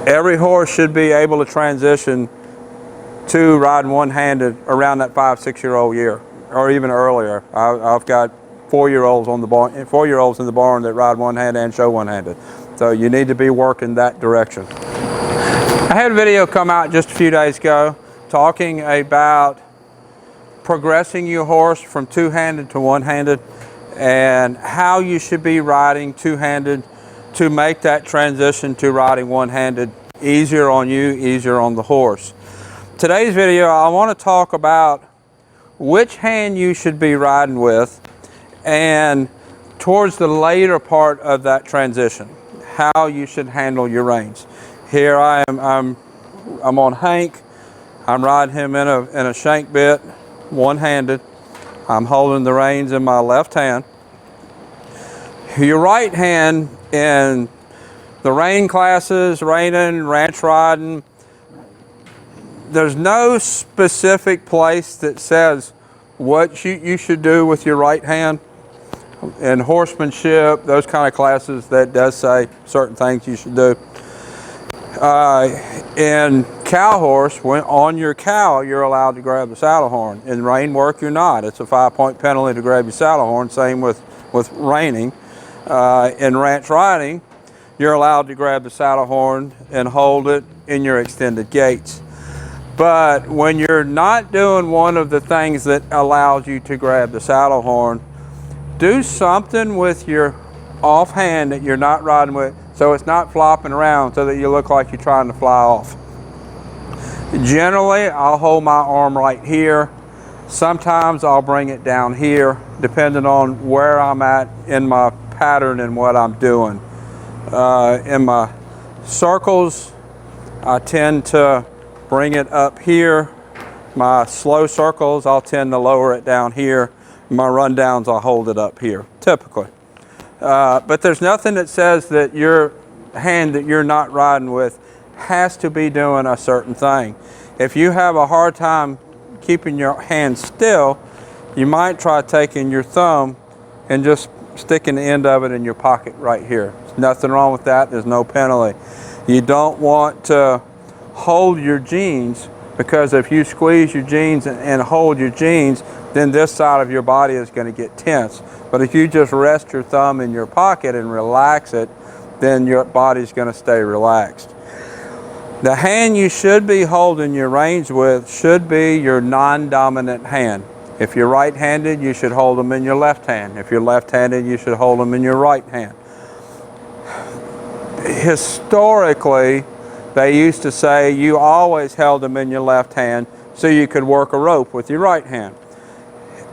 Every horse should be able to transition to riding one-handed around that 5-6-year-old year, or even earlier. I've got 4-year-olds on the barn, 4-year-olds in the barn that ride one-handed and show one-handed. So you need to be working that direction. I had a video come out just a few days ago talking about progressing your horse from two-handed to one-handed and how you should be riding two-handed to make that transition to riding one-handed easier on you, easier on the horse. Today's video, I want to talk about which hand you should be riding with and towards the later part of that transition, how you should handle your reins. Here I'm on Hank. I'm riding him in a shank bit, one-handed. I'm holding the reins in my left hand. Your right hand in the rein classes, reining, ranch riding, there's no specific place that says what you should do with your right hand. In horsemanship, those kind of classes, that does say certain things you should do. In cow horse, when on your cow, you're allowed to grab the saddle horn. In rein work, you're not. It's a 5-point penalty to grab your saddle horn. Same with reining. In ranch riding, you're allowed to grab the saddle horn and hold it in your extended gaits. But when you're not doing one of the things that allows you to grab the saddle horn, do something with your offhand that you're not riding with, so it's not flopping around so that you look like you're trying to fly off. Generally, I'll hold my arm right here. Sometimes I'll bring it down here, depending on where I'm at in my pattern and what I'm doing. In my circles, I tend to bring it up here. My slow circles, I'll tend to lower it down here. My rundowns, I'll hold it up here, typically. But there's nothing that says that your hand that you're not riding with has to be doing a certain thing. If you have a hard time keeping your hand still, you might try taking your thumb and just sticking the end of it in your pocket right here. There's nothing wrong with that. There's no penalty. You don't want to hold your jeans, because if you squeeze your jeans and hold your jeans, then this side of your body is going to get tense. But if you just rest your thumb in your pocket and relax it, then your body's going to stay relaxed. The hand you should be holding your reins with should be your non-dominant hand. If you're right-handed, you should hold them in your left hand. If you're left-handed, you should hold them in your right hand. Historically, they used to say you always held them in your left hand so you could work a rope with your right hand.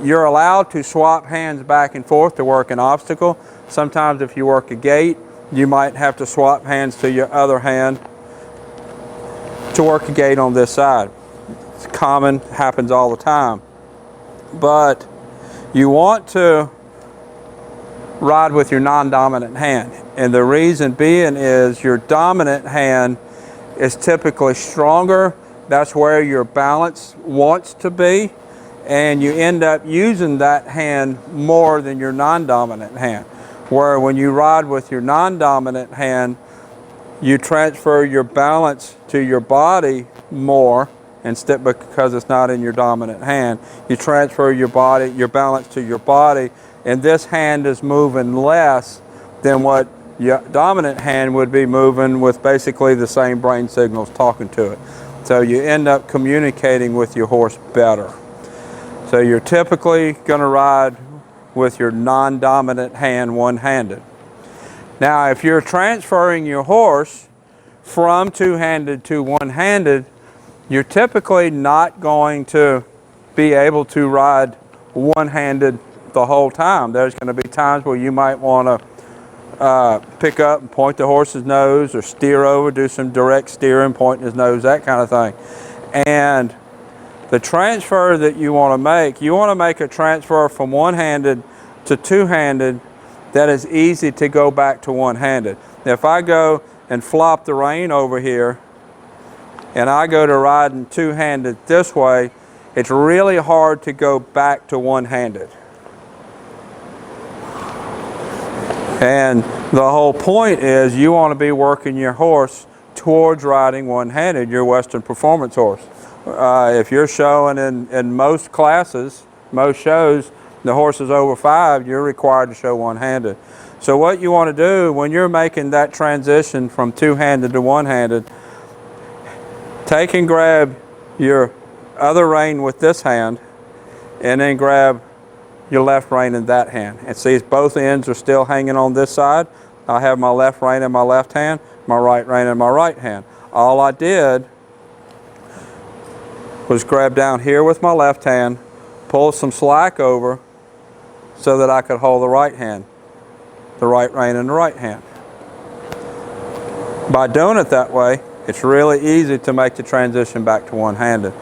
You're allowed to swap hands back and forth to work an obstacle. Sometimes if you work a gate, you might have to swap hands to your other hand to work a gate on this side. It's common, happens all the time. But you want to ride with your non-dominant hand. And the reason being is your dominant hand is typically stronger. That's where your balance wants to be. And you end up using that hand more than your non-dominant hand. Where when you ride with your non-dominant hand, you transfer your balance to your body more, instead, because it's not in your dominant hand. You transfer your balance to your body, and this hand is moving less than what your dominant hand would be moving with basically the same brain signals talking to it. So you end up communicating with your horse better. So you're typically going to ride with your non-dominant hand one-handed. Now, if you're transferring your horse from two-handed to one-handed, you're typically not going to be able to ride one-handed the whole time. There's going to be times where you might want to pick up and point the horse's nose, or steer over, do some direct steering, pointing his nose, that kind of thing. And the transfer that you want to make a transfer from one-handed to two-handed that is easy to go back to one-handed. If I go and flop the rein over here and I go to riding two-handed this way, it's really hard to go back to one-handed. And the whole point is you want to be working your horse towards riding one-handed your Western performance horse. If you're showing in most classes, most shows, the horse is over 5, you're required to show one-handed. So what you want to do when you're making that transition from two-handed to one-handed, take and grab your other rein with this hand and then grab your left rein in that hand. And see, both ends are still hanging on this side. I have my left rein in my left hand, my right rein in my right hand. All I did was grab down here with my left hand, pull some slack over so that I could hold the right hand, the right rein in the right hand. By doing it that way, it's really easy to make the transition back to one-handed.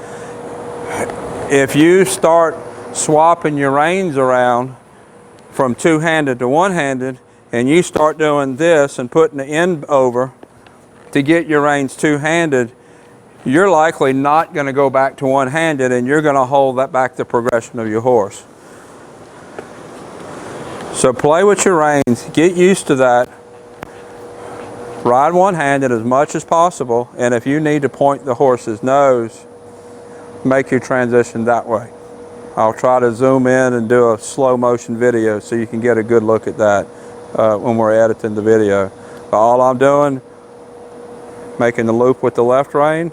If you start swapping your reins around from two-handed to one-handed, and you start doing this and putting the end over to get your reins two-handed, you're likely not going to go back to one-handed, and you're going to hold that back the progression of your horse. So play with your reins, get used to that. Ride one-handed as much as possible, and if you need to point the horse's nose, make your transition that way. I'll try to zoom in and do a slow motion video so you can get a good look at that when we're editing the video. But all I'm doing, making the loop with the left rein,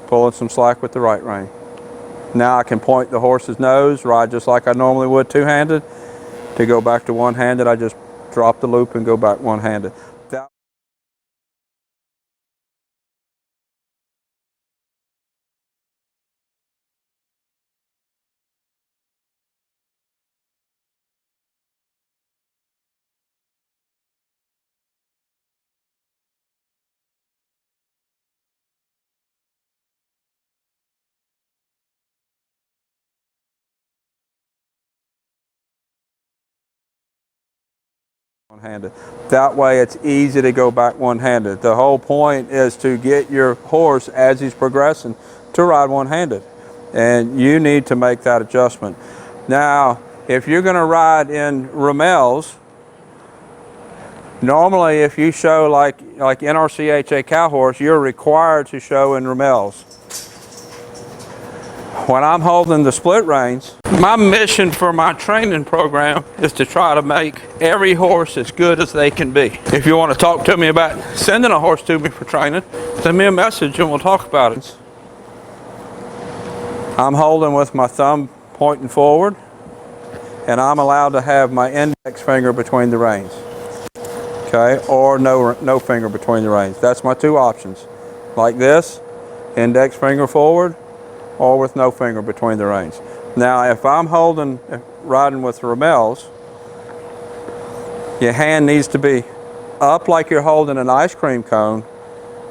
pulling some slack with the right rein. Now I can point the horse's nose, ride just like I normally would two-handed. To go back to one-handed, I just drop the loop and go back one-handed. One-handed. That way it's easy to go back one-handed. The whole point is to get your horse, as he's progressing, to ride one-handed. And you need to make that adjustment. Now, if you're going to ride in Ramels, normally if you show like NRCHA cow horse, you're required to show in Ramels. When I'm holding the split reins, my mission for my training program is to try to make every horse as good as they can be. If you want to talk to me about sending a horse to me for training, send me a message and we'll talk about it. I'm holding with my thumb pointing forward, and I'm allowed to have my index finger between the reins. Okay, or no finger between the reins. That's my two options. Like this, index finger forward, or with no finger between the reins. Now, if I'm riding with Ramels, your hand needs to be up like you're holding an ice cream cone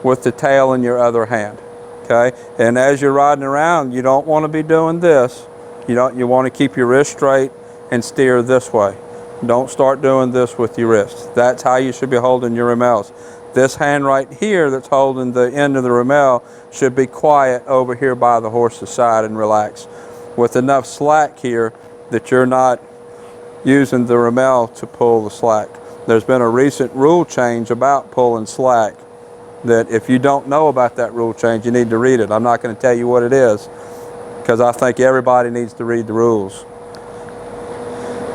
with the tail in your other hand, okay? And as you're riding around, you don't want to be doing this. You want to keep your wrist straight and steer this way. Don't start doing this with your wrist. That's how you should be holding your Ramels. This hand right here that's holding the end of the Ramel should be quiet over here by the horse's side and relax, with enough slack here that you're not using the Ramel to pull the slack. There's been a recent rule change about pulling slack that if you don't know about that rule change, you need to read it. I'm not going to tell you what it is because I think everybody needs to read the rules.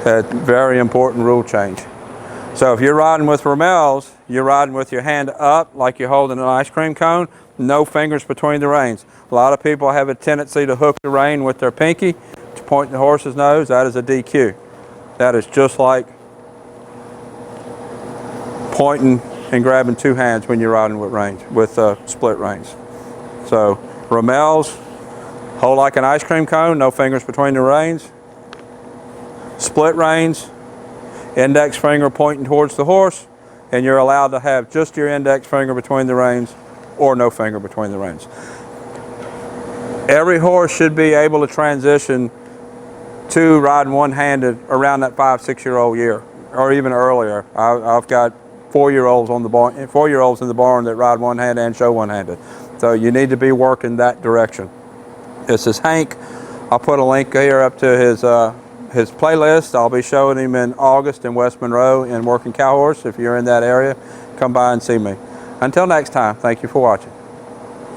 That's a very important rule change. So if you're riding with Ramels, you're riding with your hand up like you're holding an ice cream cone, no fingers between the reins. A lot of people have a tendency to hook the rein with their pinky to point the horse's nose. That is a DQ. That is just like pointing and grabbing two hands when you're riding with reins, with split reins. So Ramels, hold like an ice cream cone, no fingers between the reins. Split reins, index finger pointing towards the horse, and you're allowed to have just your index finger between the reins or no finger between the reins. Every horse should be able to transition to riding one-handed around that 5-6-year-old year, or even earlier. I've got 4-year-olds on the barn, 4-year-olds in the barn that ride one-handed and show one-handed. So you need to be working that direction. This is Hank. I'll put a link here up to his playlist. I'll be showing him in August in West Monroe in Working Cow Horse. If you're in that area, come by and see me. Until next time, thank you for watching.